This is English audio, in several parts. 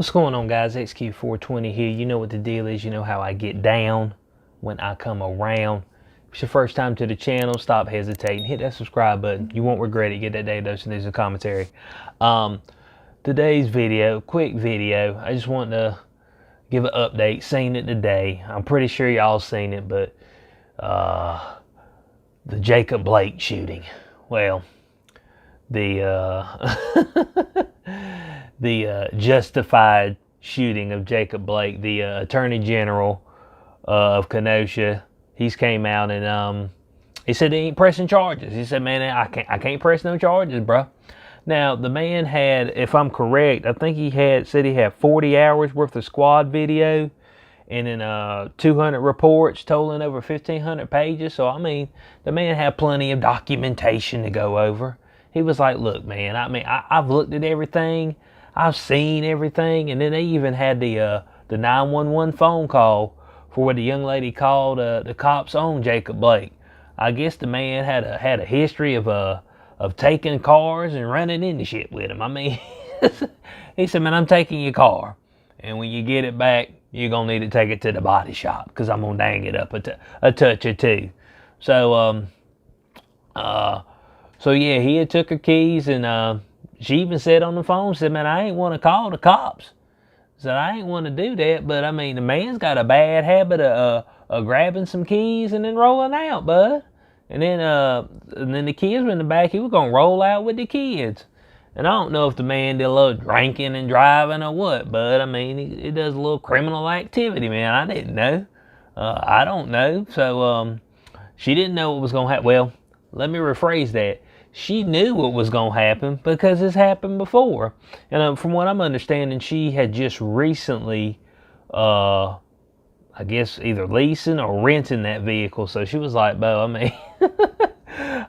What's going on, guys? XQ420 here. You know what the deal is. You know how I get down when I come around. If it's your first time to the channel, stop hesitating. Hit that subscribe button. You won't regret it. Get that daily dose of news and commentary. Today's video, quick video. I just want to give an update. Seen it today. I'm pretty sure y'all seen it, but the Jacob Blake shooting. Well, the the justified shooting of Jacob Blake, the Attorney General of Kenosha. He's came out and he said he ain't pressing charges. He said, "Man, I can't press no charges, bro." Now the man had, if I'm correct, I think he said he had 40 hours worth of squad video, and then 200 reports totaling over 1,500 pages. So I mean, the man had plenty of documentation to go over. He was like, "Look, man, I've looked at everything. I've seen everything." And then they even had the 911 phone call for where the young lady called the cops on Jacob Blake. I guess the man had a history of taking cars and running into shit with him. I mean, he said, "Man, I'm taking your car, and when you get it back, you're gonna need to take it to the body shop because I'm gonna dang it up a touch or two." So So yeah, he had took her keys, and she even said on the phone, said, "Man, I ain't want to call the cops." Said, "I ain't want to do that, but I mean, the man's got a bad habit of grabbing some keys and then rolling out, bud." And then the kids were in the back. He was gonna roll out with the kids. And I don't know if the man did a little drinking and driving or what, but I mean, he does a little criminal activity, man. I didn't know. I don't know. So she didn't know what was gonna happen. Well, let me rephrase that. She knew what was going to happen because it's happened before. And from what I'm understanding, she had just recently, I guess, either leasing or renting that vehicle. So she was like, "Bo, I mean,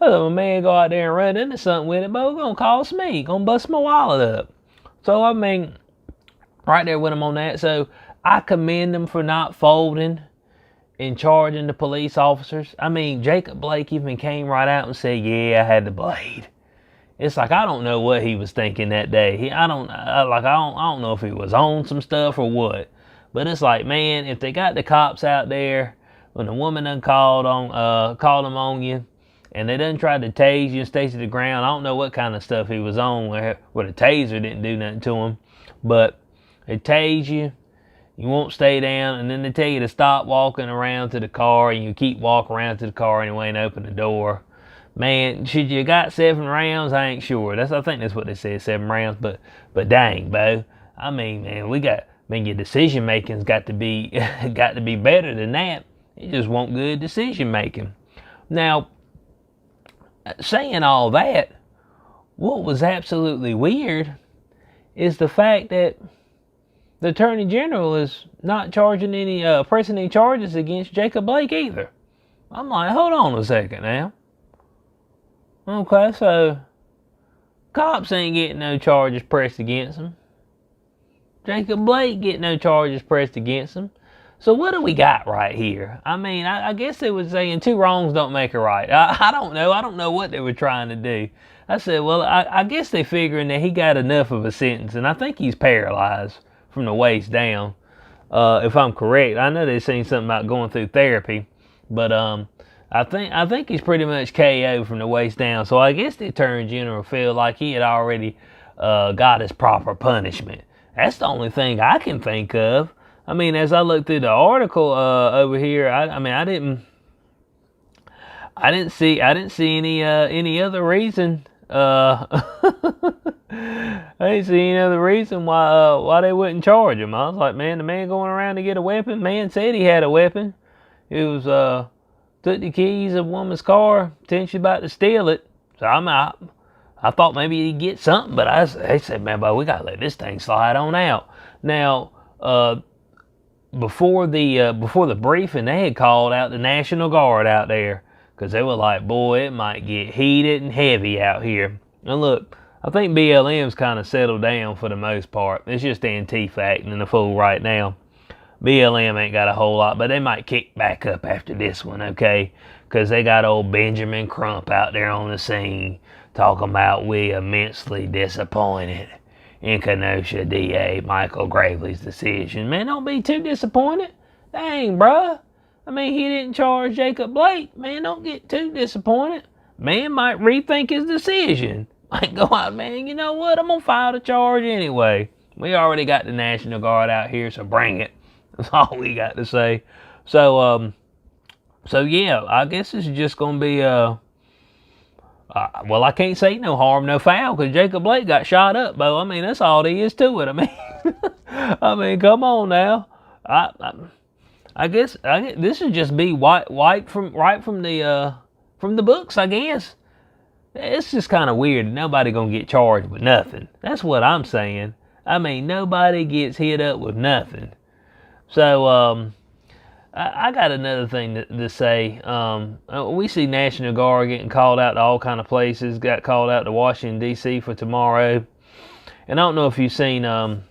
a man go out there and run into something with it, Bo, it's going to cost me. Going to bust my wallet up." So, I mean, right there with him on that. So I commend him for not folding in charging the police officers. I mean, Jacob Blake even came right out and said, "Yeah, I had the blade." It's like, I don't know what he was thinking that day. I don't know if he was on some stuff or what. But it's like, man, if they got the cops out there when the woman done called them on you, and they done tried to tase you and stay to the ground, I don't know what kind of stuff he was on where the taser didn't do nothing to him, but they tase you. You won't stay down, and then they tell you to stop walking around to the car, and you keep walking around to the car anyway and open the door. Man, should you got 7 rounds? I ain't sure. I think that's what they said, 7 rounds. But dang, Bo. I mean, man, your decision making's got to be better than that. It just won't good decision making. Now, saying all that, what was absolutely weird is the fact that the Attorney General is not charging pressing any charges against Jacob Blake either. I'm like, hold on a second now. Okay, so cops ain't getting no charges pressed against him. Jacob Blake getting no charges pressed against him. So what do we got right here? I mean, I guess they were saying 2 wrongs don't make a right. I don't know. I don't know what they were trying to do. I said, well, I guess they figuring that he got enough of a sentence, and I think he's paralyzed from the waist down, if I'm correct. I know they've seen something about going through therapy, but I think he's pretty much KO from the waist down. So I guess the Attorney General felt like he had already got his proper punishment. That's the only thing I can think of. I mean, as I looked through the article over here, I didn't see any other reason. I didn't see any other reason why they wouldn't charge him. I was like, man, the man going around to get a weapon. Man said he had a weapon. He was took the keys of a woman's car, potentially about to steal it. So I thought maybe he'd get something, but they said, man, boy, we gotta let this thing slide on out. Now, before the briefing, they had called out the National Guard out there because they were like, boy, it might get heated and heavy out here. And look, I think BLM's kind of settled down for the most part. It's just Antifa acting the fool right now. BLM ain't got a whole lot, but they might kick back up after this one, okay? Because they got old Benjamin Crump out there on the scene talking about we immensely disappointed in Kenosha DA Michael Gravely's decision. Man, don't be too disappointed. Dang, bruh. I mean, he didn't charge Jacob Blake. Man, don't get too disappointed. Man might rethink his decision. Might go out, man, you know what? I'm going to file the charge anyway. We already got the National Guard out here, so bring it. That's all we got to say. So yeah, I guess it's just going to be, well, I can't say no harm, no foul, because Jacob Blake got shot up, Bo. I mean, that's all there is to it. I mean, come on now. I guess this would just be right from the books, I guess. It's just kind of weird. Nobody gonna get charged with nothing. That's what I'm saying. I mean, nobody gets hit up with nothing. So, I got another thing to say. We see National Guard getting called out to all kind of places. Got called out to Washington, D.C. for tomorrow. And I don't know if you've seen the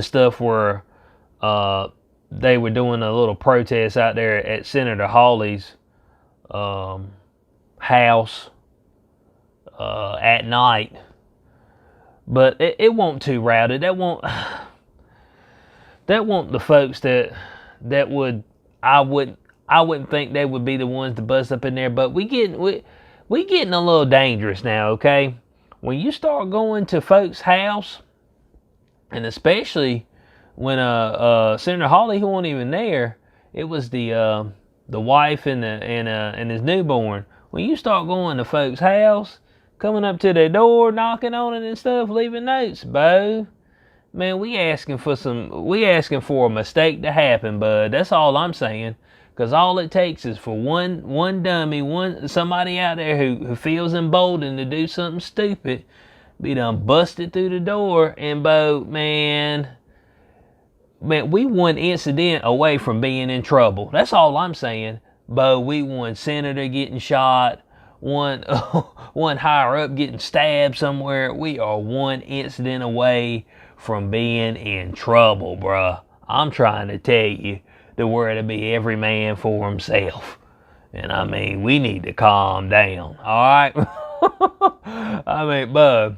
stuff where they were doing a little protest out there at Senator Hawley's house at night. But it won't too rowdy. That won't the folks that would I wouldn't think they would be the ones to bust up in there. But we getting a little dangerous now, okay? When you start going to folks' house, and especially when Senator Hawley, who wasn't even there, it was the wife and his newborn. When you start going to folks' house, coming up to their door, knocking on it and stuff, leaving notes, Bo, man, we asking for a mistake to happen, bud. That's all I'm saying. Cause all it takes is for one dummy, somebody out there who feels emboldened to do something stupid, be done busted through the door, and Bo, man, we one incident away from being in trouble. That's all I'm saying. Bo, we one senator getting shot, one higher up getting stabbed somewhere. We are one incident away from being in trouble, bruh. I'm trying to tell you, the word to be every man for himself. And I mean, we need to calm down, alright? I mean, bud,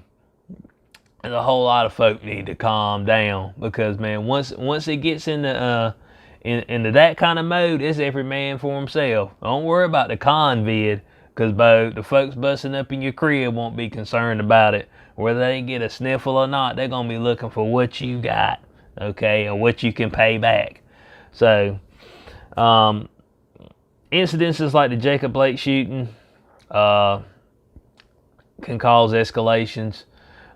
there's a whole lot of folk need to calm down, because man, once it gets into that kind of mode, it's every man for himself. Don't worry about the convid, because Bo, the folks busting up in your crib won't be concerned about it. Whether they get a sniffle or not, they're gonna be looking for what you got, okay, or what you can pay back. So, incidences like the Jacob Blake shooting can cause escalations.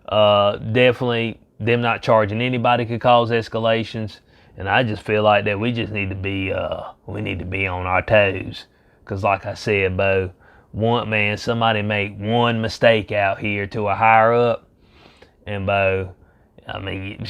Definitely, them not charging anybody could cause escalations. And I just feel like that we just need to be on our toes. Because like I said, Bo, somebody make one mistake out here to a higher up, and Bo, I mean,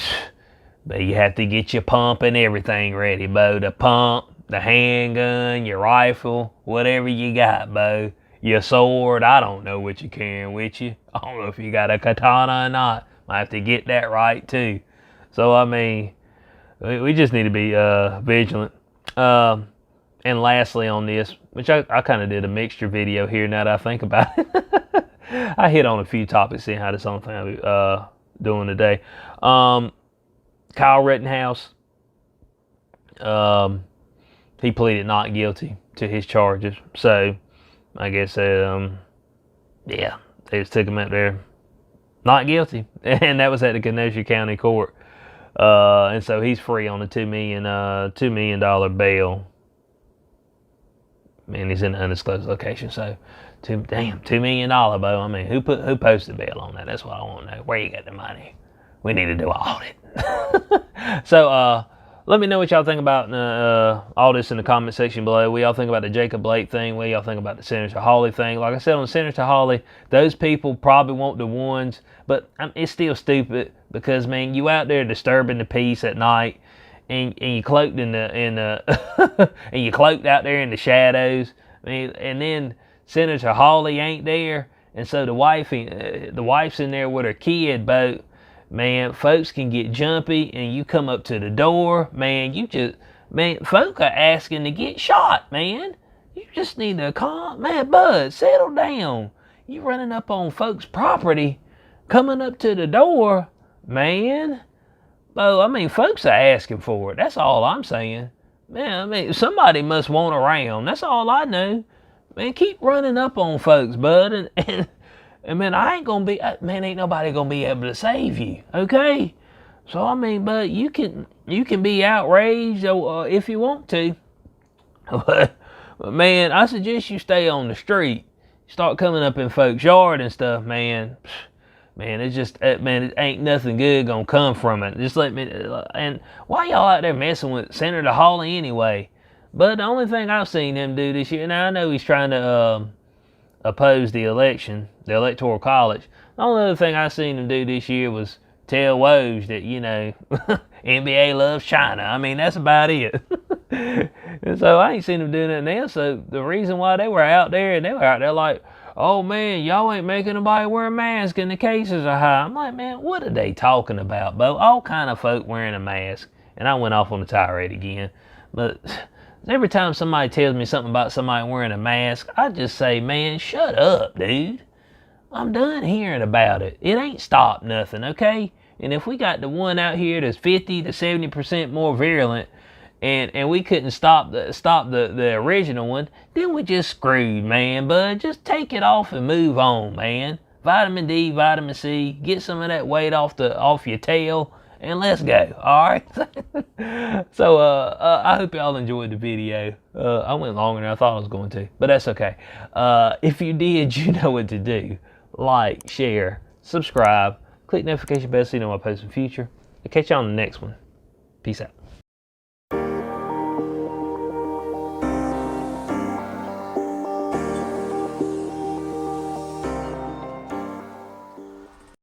but you have to get your pump and everything ready, Bo. The pump, the handgun, your rifle, whatever you got, Bo. Your sword, I don't know what you're carrying with you. I don't know if you got a katana or not. Might have to get that right too. So I mean, we just need to be vigilant. And lastly on this, which I kind of did a mixture video here now that I think about it. I hit on a few topics, seeing how this on thing I'm doing today. Kyle Rittenhouse, he pleaded not guilty to his charges. So I guess, yeah, they just took him out there not guilty. And that was at the Kenosha County Court. And so he's free on a $2 million bail. And he's in an undisclosed location. So, $2 million, Bo. I mean, who posted bail on that? That's what I want to know. Where you got the money? We need to do an audit. So, let me know what y'all think about all this in the comment section below. What y'all think about the Jacob Blake thing? What y'all think about the Senator Hawley thing? Like I said on Senator Hawley, those people probably won't the ones, but it's still stupid because, man, you out there disturbing the peace at night, and you cloaked and you cloaked out there in the shadows. I mean, and then Senator Hawley ain't there, and so the wife's in there with her kid, but man, folks can get jumpy, and you come up to the door, man, folk are asking to get shot, man. You just need to bud, settle down. You running up on folks' property. coming up to the door, man. Well, I mean, folks are asking for it. That's all I'm saying. Man, I mean, somebody must want a round. That's all I know. Man, keep running up on folks, bud. And man, I ain't gonna be, man, ain't nobody gonna be able to save you, okay? So, I mean, but you can be outraged if you want to. But, man, I suggest you stay on the street. Start coming up in folks' yard and stuff, man. Man, it's just, man, it ain't nothing good gonna come from it. Just let me, and why y'all out there messing with Senator Hawley anyway? But the only thing I've seen him do this year, now I know he's trying to oppose the election, the Electoral College. The only other thing I've seen him do this year was tell Woj that, you know, NBA loves China. I mean, that's about it. And so I ain't seen him doing that now. So the reason why they were out there, and they were out there like, oh man, y'all ain't making nobody wear a mask and the cases are high. I'm like, man, what are they talking about, Bo? All kind of folk wearing a mask. And I went off on the tirade again. But every time somebody tells me something about somebody wearing a mask, I just say, man, shut up, dude. I'm done hearing about it. It ain't stopped nothing, okay? And if we got the one out here that's 50 to 70% more virulent, and we couldn't stop the original one, then we just screwed, man. But just take it off and move on, man. Vitamin D, vitamin C, get some of that weight off your tail, and let's go. All right. So I hope y'all enjoyed the video. I went longer than I thought I was going to, but that's okay. If you did, you know what to do. Like, share, subscribe, click notification bell so you know when I post in the future. I'll catch you on the next one. Peace out.